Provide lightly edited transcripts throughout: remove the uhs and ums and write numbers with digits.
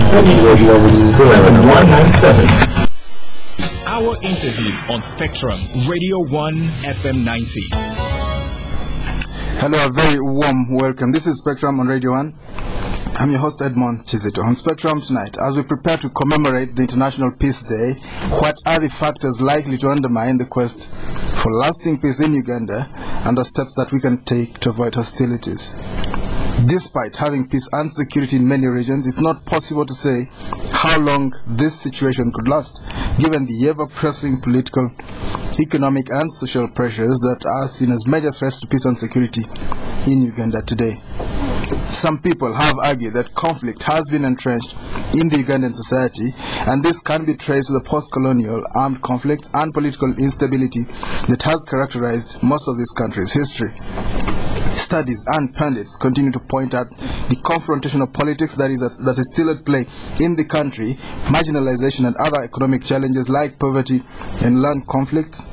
7197. Our interviews on Spectrum Radio 1 FM 90. Hello, a very warm welcome. This is Spectrum on Radio 1. I'm your host Edmond Chizito. On Spectrum tonight, as we prepare to commemorate the International Peace Day, what are the factors likely to undermine the quest for lasting peace in Uganda and the steps that we can take to avoid hostilities? Despite having peace and security in many regions, it's not possible to say how long this situation could last, given the ever-pressing political, economic and social pressures that are seen as major threats to peace and security in Uganda today. Some people have argued that conflict has been entrenched in the Ugandan society, and this can be traced to the post-colonial armed conflict and political instability that has characterized most of this country's history. Studies and pundits continue to point out the confrontation of politics that is still at play in the country, marginalization and other economic challenges like poverty and land conflicts,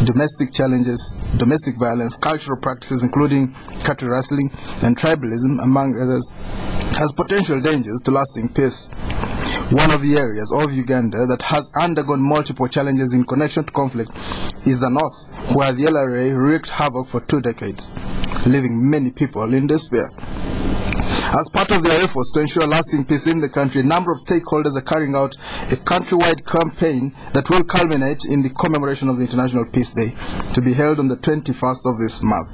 domestic challenges, domestic violence, cultural practices including cattle rustling and tribalism, among others, has potential dangers to lasting peace. One of the areas of Uganda that has undergone multiple challenges in connection to conflict is the north, where the LRA wreaked havoc for 2 decades, leaving many people in despair. As part of their efforts to ensure lasting peace in the country, a number of stakeholders are carrying out a countrywide campaign that will culminate in the commemoration of the International Peace Day, to be held on the 21st of this month.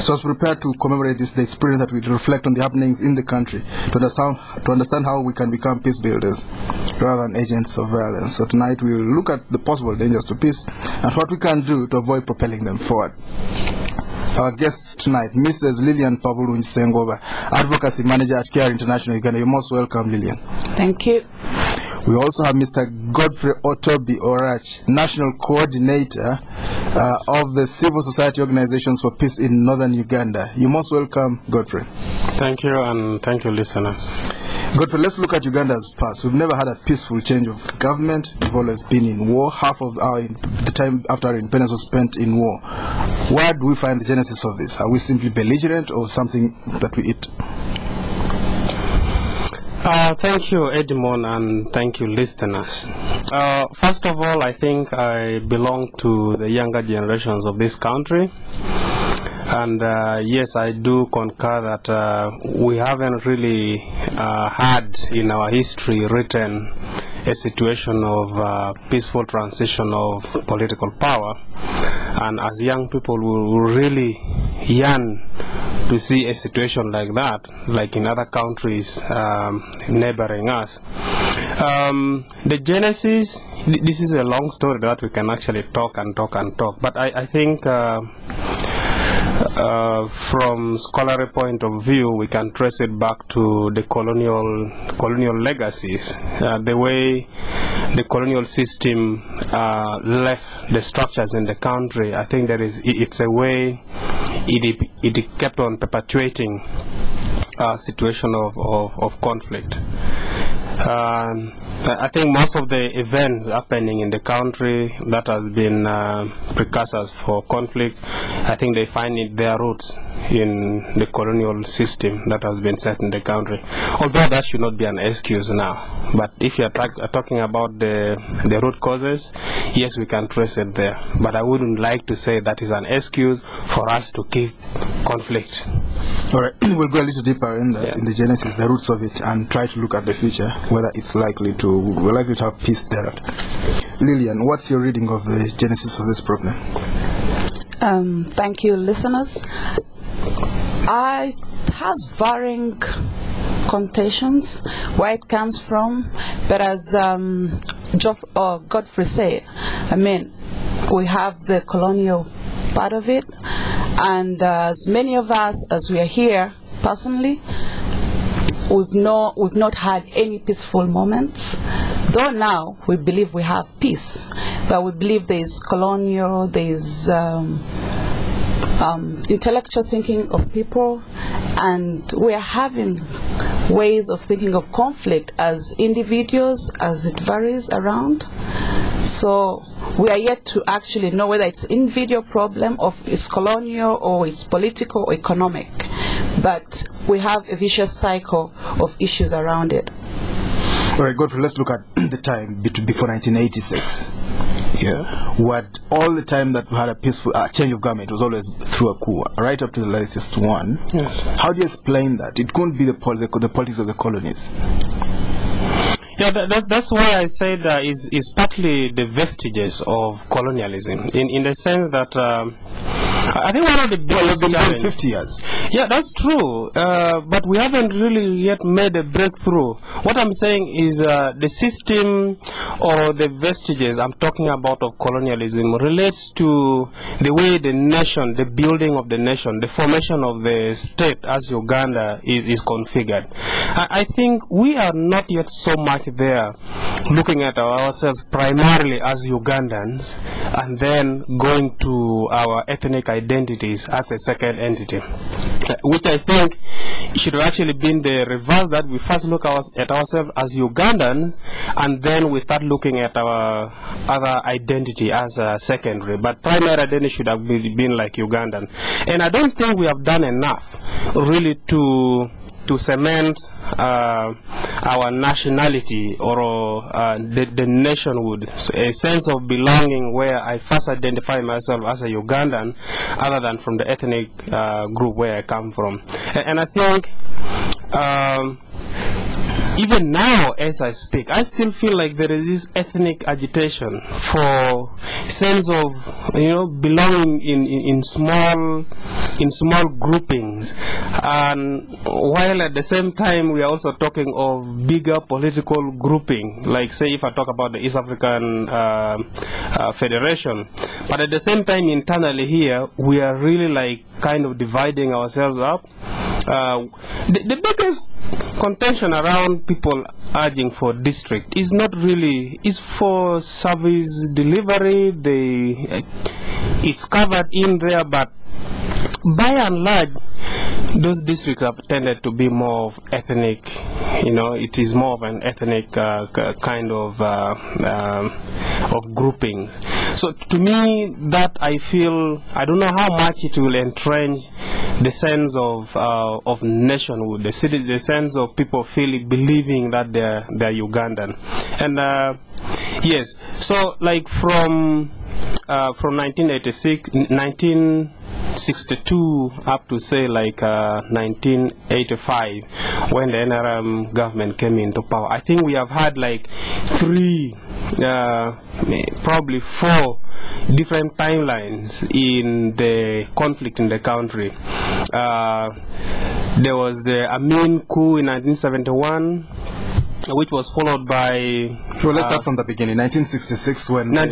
So as we prepare to commemorate this day, it's brilliant that we reflect on the happenings in the country to understand how we can become peace builders rather than agents of violence. So tonight we will look at the possible dangers to peace and what we can do to avoid propelling them forward. Our guests tonight, Mrs. Lillian Mpabulungi Sengooba, Advocacy Manager at Care International Uganda. You're most welcome, Lillian. Thank you. We also have Mr. Godfrey Orach, National Coordinator of the Civil Society Organizations for Peace in Northern Uganda. You're most welcome, Godfrey. Thank you, and thank you, listeners. Godfrey, let's look at Uganda's past. We've never had a peaceful change of government. We've always been in war. Half of the time after our independence was spent in war. Where do we find the genesis of this? Are we simply belligerent or something that we eat? Thank you, Edmond, and thank you, listeners. First of all, I think I belong to the younger generations of this country. And yes, I do concur that we haven't really had in our history written a situation of peaceful transition of political power. And as young people, we really yearn to see a situation like that, like in other countries neighboring us. The genesis, this is a long story that we can actually talk, but I think from scholarly point of view, we can trace it back to the colonial legacies, the way the colonial system left the structures in the country. I think it's a way it kept on perpetuating a situation of conflict. I think most of the events happening in the country that has been precursors for conflict, I think they find their roots in the colonial system that has been set in the country. Although that should not be an excuse now. But if you are talking about the root causes, yes, we can trace it there. But I wouldn't like to say that is an excuse for us to keep conflict. All right, we'll go a little deeper in the genesis, the roots of it, and try to look at the future, whether we're likely to have peace there. Lillian, what's your reading of the genesis of this problem? Thank you, listeners. It has varying connotations where it comes from, but as Godfrey said, I mean, we have the colonial part of it, and as many of us, as we are here personally, we've not had any peaceful moments. Though now we believe we have peace, but we believe there is colonial, there is intellectual thinking of people, and we are having ways of thinking of conflict as individuals, as it varies around. So we are yet to actually know whether it's individual problem, or it's colonial, or it's political or economic. But we have a vicious cycle of issues around it. All right, Godfrey, let's look at the time before 1986. Yeah. What all the time that we had a peaceful change of government was always through a coup, right up to the latest one. Yes. How do you explain that? It couldn't be the politics of the colonies. Yeah, that's why I said that is partly the vestiges of colonialism, in the sense that I think one of the biggest challenges. 50 years. Yeah, that's true. But we haven't really yet made a breakthrough. What I'm saying is the system or the vestiges I'm talking about of colonialism relates to the way the nation, the building of the nation, the formation of the state as Uganda is configured. I think we are not yet so much there, looking at ourselves primarily as Ugandans and then going to our ethnic identities as a second entity, which I think should have actually been the reverse, that we first look at ourselves as Ugandans and then we start looking at our other identity as a secondary. But primary identity should have been like Ugandan. And I don't think we have done enough really to cement our nationality or the nationhood, so a sense of belonging where I first identify myself as a Ugandan other than from the ethnic group where I come from. And I think even now as I speak, I still feel like there is this ethnic agitation for sense of belonging in small groupings, and while at the same time we are also talking of bigger political grouping, like say if I talk about the East African Federation, but at the same time internally here we are really like kind of dividing ourselves up. The biggest contention around people urging for district is not really, is for service delivery. It's covered in there, but by and large those districts have tended to be more of ethnic, it is more of an ethnic kind of groupings. So to me, that I feel, I don't know how much it will entrench the sense of nationhood, the sense of people believing that they're Ugandan. And yes, so like from 1962 up to say like 1985, when the NRM government came into power, I think we have had like probably 4 different timelines in the conflict in the country. There was the Amin coup in 1971, which was followed by... So let's start from the beginning. 1966 when... the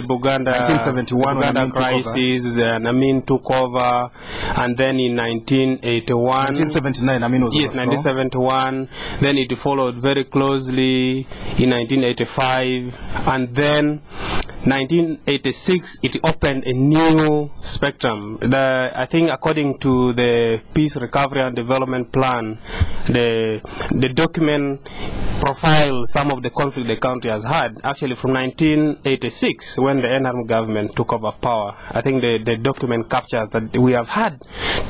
Buganda crisis, and Amin took over, and then in 1981... 1979, Amin was Yes, 1971. Then it followed very closely in 1985, and then 1986 it opened a new spectrum. I think according to the Peace, Recovery and Development Plan, the document profiles some of the conflict the country has had. Actually from 1986, when the NRM government took over power, I think the document captures that we have had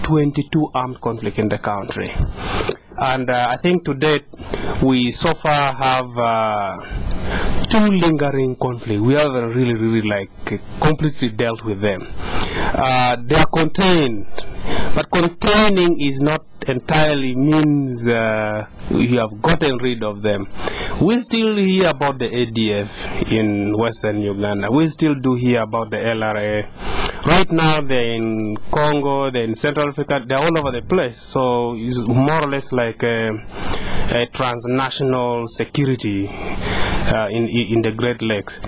22 armed conflicts in the country. And I think to date we so far have 2 lingering conflicts. We haven't really like completely dealt with them. They are contained, but containing is not entirely means you have gotten rid of them. We still hear about the ADF in Western Uganda. We still do hear about the LRA. Right now they're in Congo, they're in Central Africa, they're all over the place. So it's more or less like a transnational security in the Great Lakes.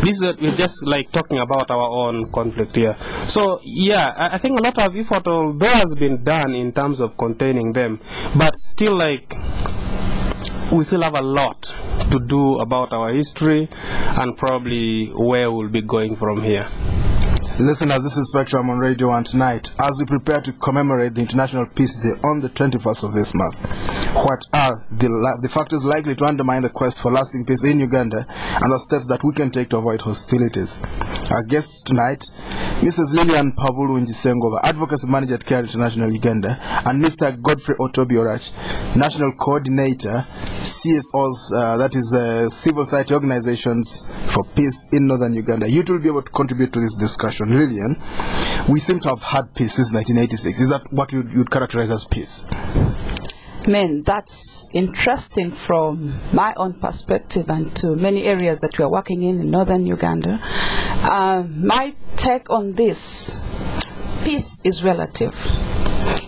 We're just like talking about our own conflict here. So yeah, I think a lot of effort although has been done in terms of containing them, but still like we still have a lot to do about our history and probably where we'll be going from here. Listeners, this is Spectrum on Radio 1 tonight. As we prepare to commemorate the International Peace Day on the 21st of this month, what are the factors likely to undermine the quest for lasting peace in Uganda and the steps that we can take to avoid hostilities? Our guests tonight, Mrs. Lillian Mpabulungi Sengooba, Advocacy Manager at CARE International Uganda, and Mr. Godfrey Orach, National Coordinator, CSOs, that is Civil Society Organizations for Peace in Northern Uganda. You two will be able to contribute to this discussion. Lillian, we seem to have had peace since 1986. Is that what you'd characterize as peace? That's interesting from my own perspective and to many areas that we are working in northern Uganda. My take on this, peace is relative.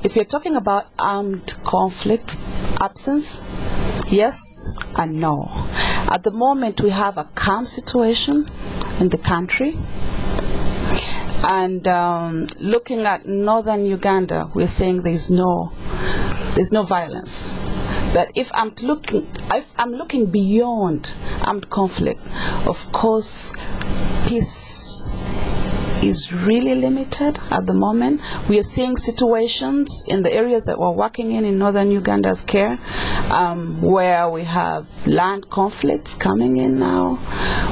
If you're talking about armed conflict absence, yes and no. At the moment, we have a calm situation in the country. And looking at northern Uganda, we're saying there's no violence. But if I'm looking beyond armed conflict, of course, peace is really limited at the moment. We are seeing situations in the areas that we're working in northern Uganda's CARE, where we have land conflicts coming in now.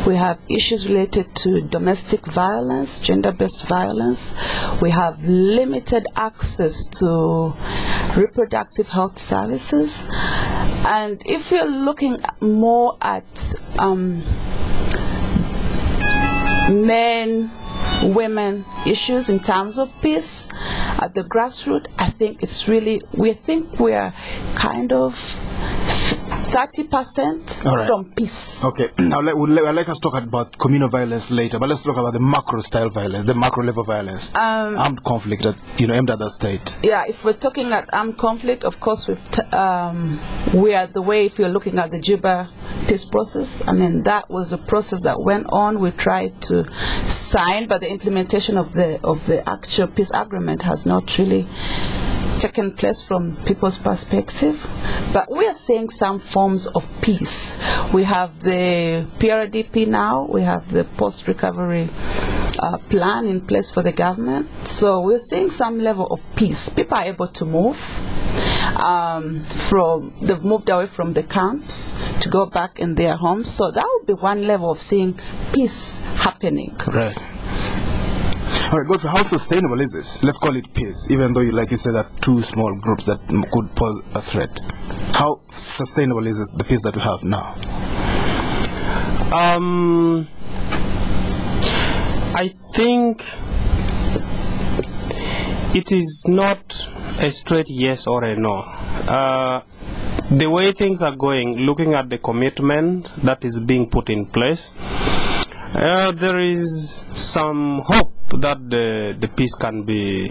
We have issues related to domestic violence, gender-based violence. We have limited access to reproductive health services. And if you're looking more at men, women issues in terms of peace at the grassroots, I think it's really, we are kind of 30% from peace. Okay, now I'd like us to talk about communal violence later, but let's talk about the macro style violence, the macro level violence, armed conflict that aimed at the state. Yeah, if we're talking at armed conflict, of course, if you're looking at the Juba peace process, that was a process that went on. We tried to sign, but the implementation of the actual peace agreement has not really taken place from people's perspective. But we are seeing some forms of peace. We have the PRDP now, we have the post-recovery plan in place for the government. So we're seeing some level of peace. People are able to move. They've moved away from the camps to go back in their homes. So that would be one level of seeing peace happening. Right. All right, Godfrey, how sustainable is this? Let's call it peace, even though, like you said, that two small groups that could pose a threat. How sustainable is the peace that we have now? I think it is not a straight yes or a no. The way things are going, looking at the commitment that is being put in place, there is some hope that the peace can be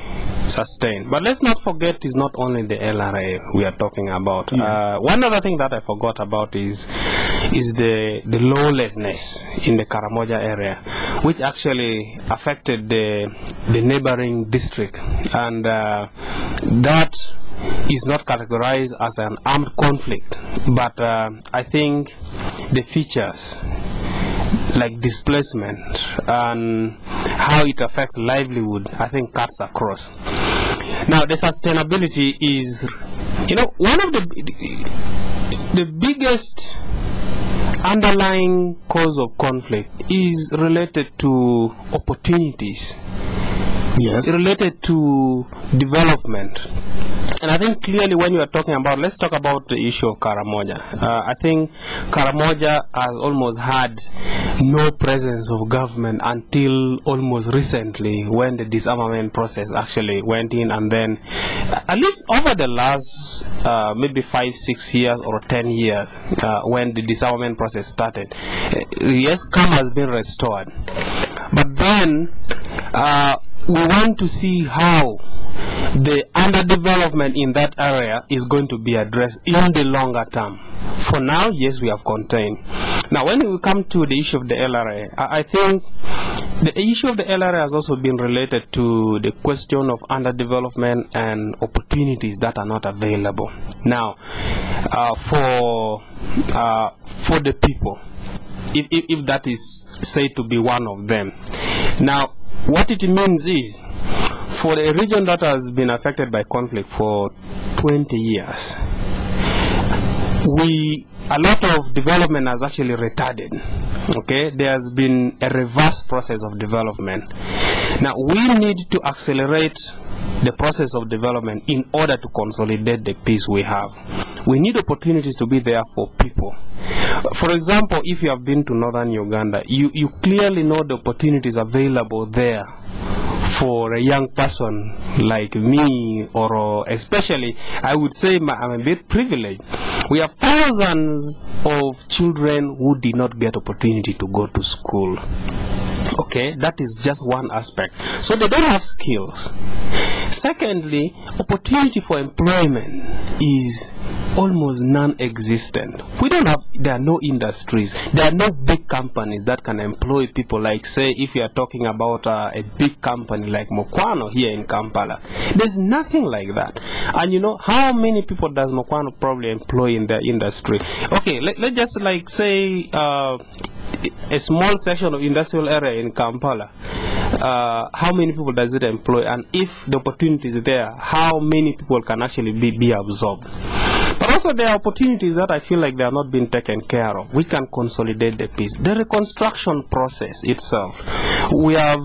sustained. But let's not forget, it's not only the LRA we are talking about. Yes. One other thing that I forgot about is the lawlessness in the Karamoja area, which actually affected the neighboring district, and that is not categorized as an armed conflict, but I think the features like displacement and how it affects livelihood, I think cuts across. Now, the sustainability is, one of the biggest underlying cause of conflict is related to opportunities. Yes. Related to development. And I think clearly when you are talking about, let's talk about the issue of Karamoja. I think Karamoja has almost had no presence of government until almost recently, when the disarmament process actually went in, and then at least over the last maybe 5-6 years or 10 years, when the disarmament process started, yes, calm has been restored. But then we want to see how the underdevelopment in that area is going to be addressed in the longer term. For now, yes, we have contained. Now, when we come to the issue of the LRA, I think the issue of the LRA has also been related to the question of underdevelopment and opportunities that are not available. Now, for the people, if that is said to be one of them. Now, What it means is, for a region that has been affected by conflict for 20 years, a lot of development has actually retarded. Okay, there has been a reverse process of development. Now we need to accelerate the process of development in order to consolidate the peace we have. We need opportunities to be there for people. For example, if you have been to northern Uganda, you clearly know the opportunities available there for a young person like me, or especially, I would say I'm a bit privileged. We have thousands of children who did not get opportunity to go to school. Okay, that is just one aspect. So they don't have skills. Secondly, opportunity for employment is almost non-existent. There are no industries. There are no big companies that can employ people. Like, say, if you are talking about a big company like Mokwano here in Kampala, there's nothing like that. And you know, how many people does Mokwano probably employ in their industry? Okay, let's just like say a small section of industrial area in Kampala. How many people does it employ? And if the opportunity is there, how many people can actually be absorbed? But also there are opportunities that I feel like they are not being taken care of. We can consolidate the peace. The reconstruction process itself. We have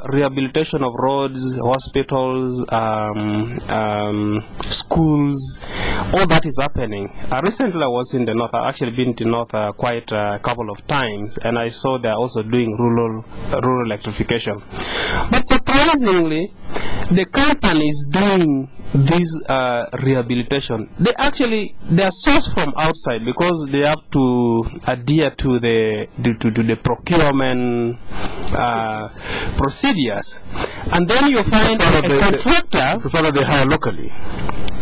rehabilitation of roads, hospitals, schools. All that is happening. Recently I was in the north. I've actually been to north quite a couple of times, and I saw they are also doing rural electrification. But surprisingly, the companies doing this rehabilitation, they are sourced from outside because they have to adhere to the procurement procedures, and then you find a contractor. Prefer they hire locally.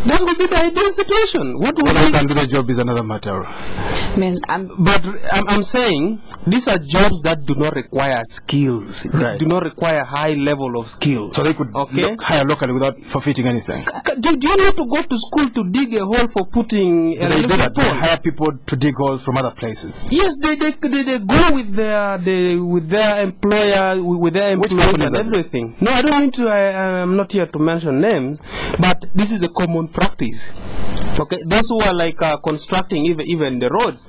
That would be the ideal situation. What can do the job is another matter. I mean, I'm saying these are jobs that do not require skills, right. Do not require high level of skills. So they could hire locally without forfeiting anything. Do you need to go to school to dig a hole for putting a they hire people to dig holes from other places? Yes, they go with their employer, with their employees and everything. No, I don't mean to. I'm not here to mention names, but this is a common practice. Okay, those who are like constructing even the roads,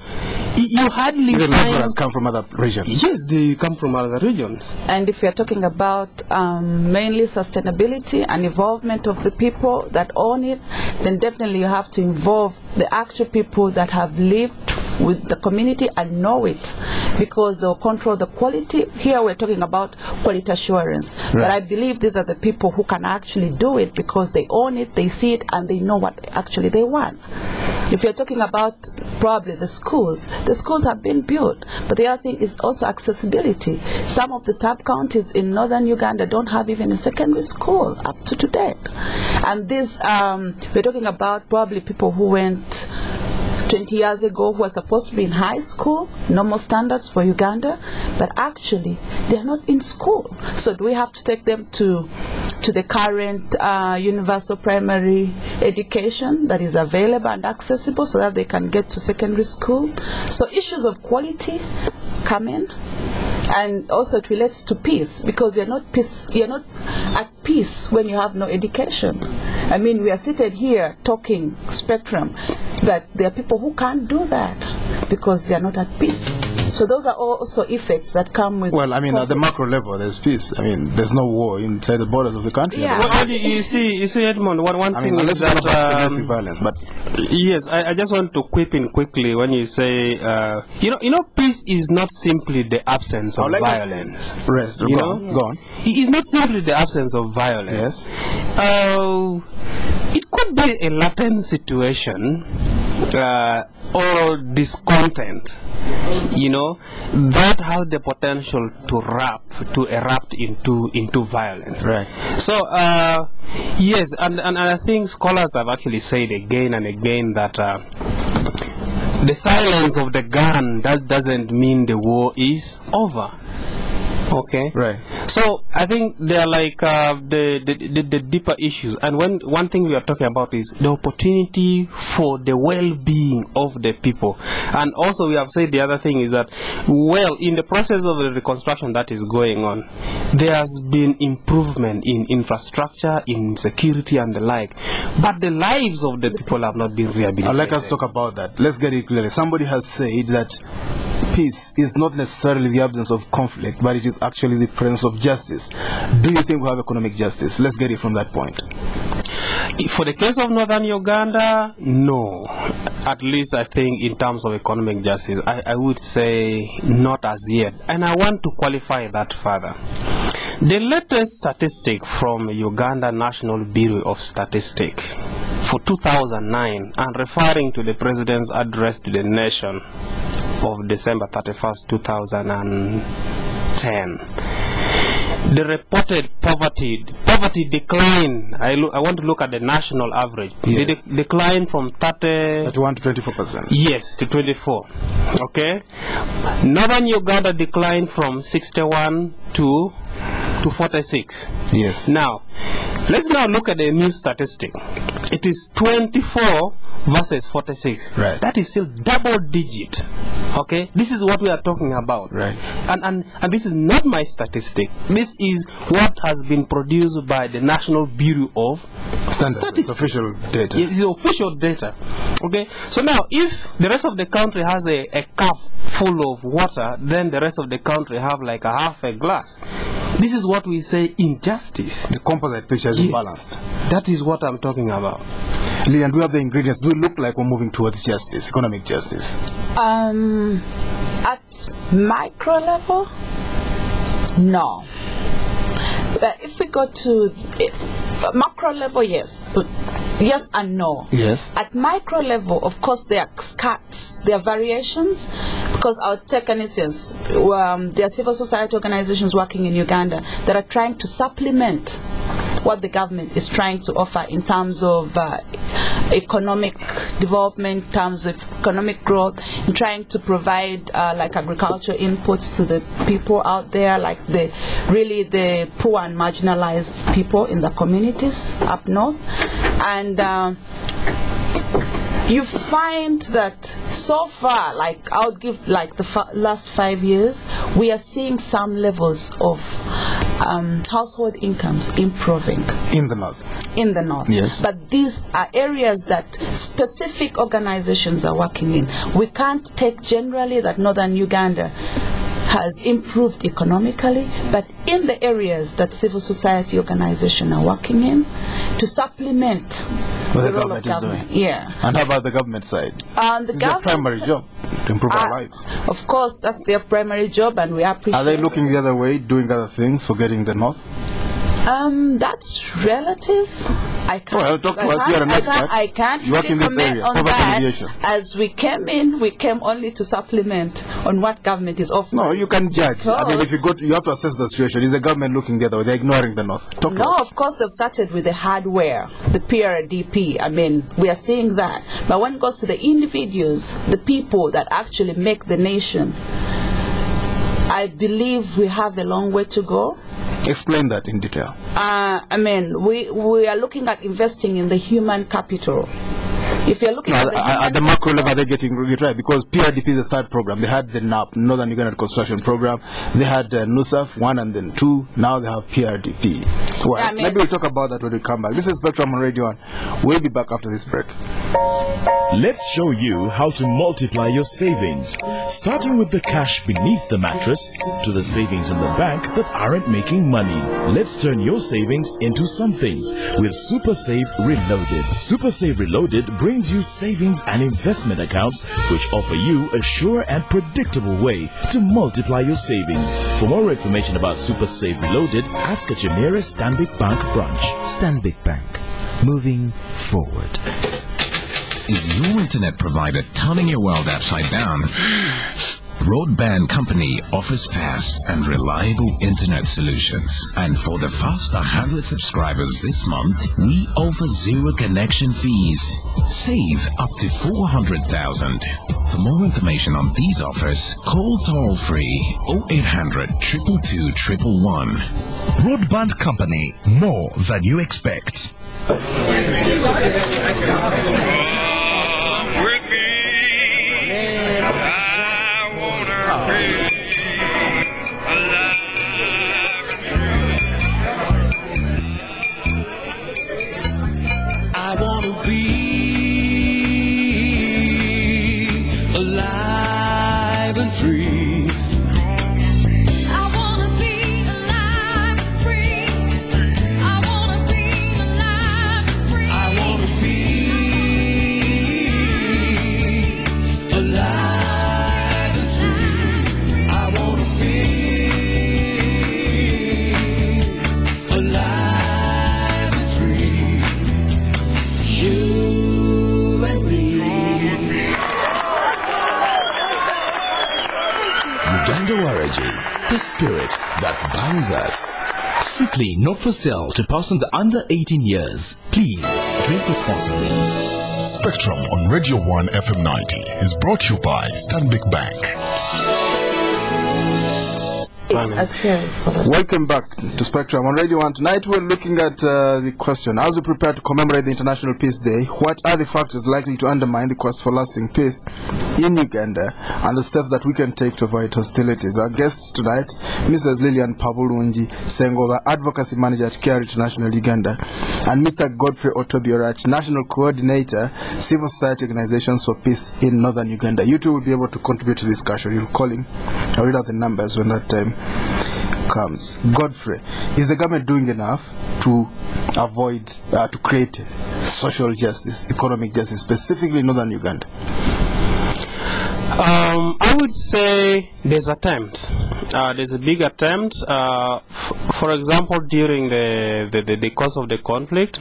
you hardly even find. laborers come from other regions. Yes, they come from other regions. And if you're talking about mainly sustainability and involvement of the people that own it, then definitely you have to involve the actual people that have lived with the community and know it, because they'll control the quality. Here we're talking about quality assurance, right. But I believe these are the people who can actually do it because they own it, they see it, and they know what actually they want. If you're talking about probably the schools have been built, but the other thing is also accessibility. Some of the sub-counties in northern Uganda don't have even a secondary school up to today. And this, we're talking about probably people who went 20 years ago who are supposed to be in high school, normal standards for Uganda, but actually they are not in school. So do we have to take them to the current universal primary education that is available and accessible so that they can get to secondary school? So issues of quality come in. And also it relates to peace, because you're not at peace when you have no education. I mean, we are seated here talking spectrum, but there are people who can't do that because they are not at peace. So those are also effects that come with. Well, I mean, at the macro level, there's peace. I mean, there's no war inside the borders of the country. Yeah. Well, you see, Edmond. One thing is that domestic violence, but yes, I just want to quip in quickly when you say, you know, peace is not simply the absence of violence. Rest. Go on. It is not simply the absence of violence. Yes. It could be a latent situation. Or discontent, you know, that has the potential to erupt into violence. Right. So yes, and I think scholars have actually said again and again that the silence of the gun doesn't mean the war is over. Okay. Right. So I think they are like the deeper issues, and one thing we are talking about is the opportunity for the well-being of the people, and also we have said the other thing is that, well, in the process of the reconstruction that is going on, there has been improvement in infrastructure, in security and the like, but the lives of the people have not been rehabilitated. I'd like us to talk about that. Let's get it clearly. Somebody has said that peace is not necessarily the absence of conflict, but it is actually the presence of justice. Do you think we have economic justice? Let's get it from that point. For the case of northern Uganda, no. At least I think in terms of economic justice, I would say not as yet. And I want to qualify that further. The latest statistic from Uganda National Bureau of Statistics for 2009, and referring to the President's address to the nation of December 31st, 2010. The reported poverty decline, I want to look at the national average. Yes. The decline from 31 to 24%. Yes, to 24. Okay. Northern Uganda declined from 61 to 46. Yes. Now, let's now look at the new statistic. It is 24 versus 46. Right. That is still double digit. Okay, this is what we are talking about. Right. And this is not my statistic. This is what has been produced by the National Bureau of Statistics. It's official data. It's official data. Okay, so now if the rest of the country has a cup full of water, then the rest of the country have like a half a glass. This is what we say injustice. The composite picture is imbalanced. That is what I'm talking about. Lillian, do we have the ingredients? Do we look like we're moving towards justice, economic justice? At micro level, no. But if we go to macro level, yes. Yes and no. Yes. At micro level, of course, there are cuts, there are variations. Because I'll take an instance, there are civil society organizations working in Uganda that are trying to supplement what the government is trying to offer in terms of economic development, in terms of economic growth, in trying to provide like agricultural inputs to the people out there, like the poor and marginalized people in the communities up north. And you find that so far, like I would give like the last 5 years, we are seeing some levels of household incomes improving. In the north. In the north. Yes. But these are areas that specific organizations are working in. We can't take generally that northern Uganda has improved economically, but in the areas that civil society organizations are working in to supplement what the the role of government is government. Yeah. And how about the government side? The It's their primary job to improve our lives. Of course, that's their primary job, and we appreciate. Are they looking the other way, doing other things, forgetting the north? That's relative. I can't. Well, talk to us. You're an expert. I can't You work really in this comment area, on poverty that. alleviation. As we came only to supplement on what government is offering. No, you can judge. I mean, if you go, you have to assess the situation. Is the government looking the other way? They're ignoring the north. Talk to No, us. of course they've started with the hardware, the PRDP. I mean, we are seeing that. But when it goes to the individuals, the people that actually make the nation, I believe we have a long way to go. Explain that in detail. I mean, we are looking at investing in the human capital. If you're looking at the macro level, they're getting really right, because PRDP is the third program. They had the NAP, Northern Uganda Reconstruction Program. They had NUSAF 1 and then 2. Now they have PRDP. Well, I mean, maybe we'll talk about that when we come back. This is Spectrum on Radio 1. We'll be back after this break. Let's show you how to multiply your savings, starting with the cash beneath the mattress to the savings in the bank that aren't making money. Let's turn your savings into somethings with Super Save Reloaded. Super Save Reloaded brings you savings and investment accounts which offer you a sure and predictable way to multiply your savings. For more information about Super Save Reloaded, ask at your nearest Stanbic Bank branch. Stanbic Bank, moving forward. Is your internet provider turning your world upside down? Broadband Company offers fast and reliable internet solutions. And for the first 100 subscribers this month, we offer zero connection fees. Save up to 400,000. For more information on these offers, call toll-free 0800 222 111. Broadband company, more than you expect. I wanna be alive and free. I wanna be alive and free. I wanna be alive and free. I wanna be alive and free. I wanna be alive and free. You and me. Uganda Waraji, the spirit that binds us. Strictly not for sale to persons under 18 years. Please drink responsibly. Spectrum on Radio 1 FM 90 is brought to you by Stanbic Bank. Welcome back to Spectrum on Radio 1. Tonight we're looking at the question, as we prepare to commemorate the International Peace Day, what are the factors likely to undermine the quest for lasting peace in Uganda and the steps that we can take to avoid hostilities? Our guests tonight, Mrs. Lillian Mpabulungi, Sengooba, Advocacy Manager at CARE International Uganda, and Mr. Godfrey Orach, National Coordinator, Civil Society Organizations for Peace in Northern Uganda. You two will be able to contribute to the discussion. You'll call in. I'll read out the numbers when that time comes. Godfrey, is the government doing enough to avoid, to create social justice, economic justice, specifically in Northern Uganda? I would say there's attempt. There's a big attempt. For example, during the course of the conflict,